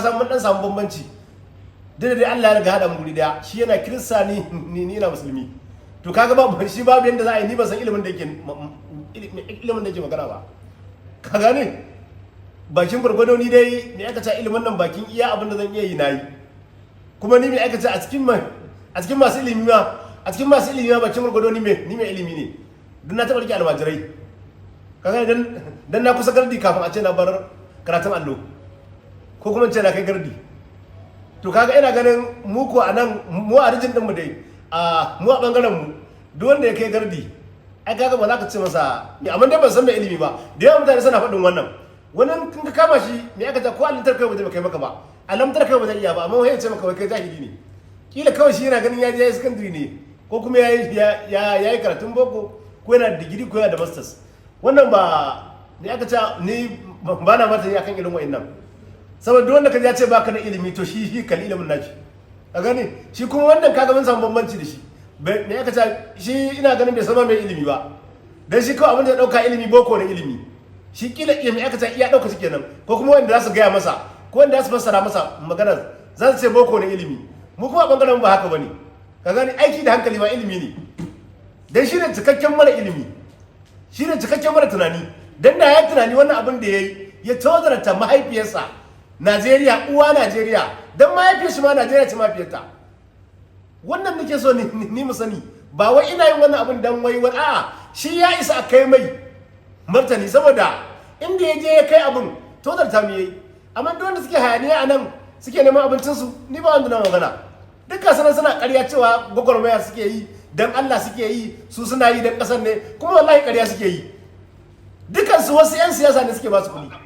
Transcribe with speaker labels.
Speaker 1: san mun dan samu bambanci da dai Allah ya riga hada mu guri daya shi yana kirista ni ina musulmi to kaga ba shi babu yanda za a yi ni ba san ilimin da yake magana ba ka gane bakin gurgudo ni dai me aka ce ilimin nan bakin iya abin da zan iya yi nayi kuma ni me aka ce a cikin masu ilimi ma bakin gurgudo ni me ilimi ne dan na taba rike almajirai kaga dan na kusa gardi kafin a ce na bar karatun allo ko kuma ce na kai gardi to kaga ina ganin mu ko anan mu a rijin din mu dai mu a bangaren mu duk wanda ya kai gardi ai kaga ba za ka ce masa amma dai ban san mai ilimi ba da yawan mutane suna faɗin wannan kin ka kama shi me aka ta ko alimtar kai ba zai kai maka ba alamtar kai ba zai iya ba amma wai ya ce maka wai kai jahili ne kila kawai shi yana ganin ya je secondary ne ko kuma ya yi karatun boko ko yana da digiri ko yana da masters wannan ba me aka ce ni ba na mata akan irin wa'annan saboda wanda ka ya ce baka da ilimi to shi kal ilimin naci ka gane shi kuma wannan kaga mun samu bambanci da shi me aka ce shi ina ganin bai sama mai ilimi ba dan shi kawai abin da ya dauka ilimi boko ne ilimi shi kila me aka ce iya dauka shi kenan ko kuma wanda za su gaya masa ko wanda za su fassara masa magana za su ce boko ne ilimi mu kuma bangaren ba haka bane ka gane aiki da hankali ma ilimi ne dan shi ne cikakken mara ilimi shi ne cikakken mara tunani dan da ya tunani wannan abin da yayi ya tozarta mahaifiyarsa Najeriya uwa Najeriya dan mahaifiyar shi ma Najeriya ce mahaifiyarta wannan nake so ni mu sani ba wai ina yin wannan abin dan wai wani a'a shi ya isa a kai mai martani saboda inda ya je ya kai abin tozarta mu yayi amma duk wanda suke hayaniya anan suke neman abincin su ni ba wanda na magana dukkan sanan suna ƙarya cewa gwagwarmaya suke yi dan Allah suke yi su suna yi dan ƙasar ne kuma wallahi ƙarya suke yi dukkan su wasu 'yan siyasa ne suke ba su kuɗi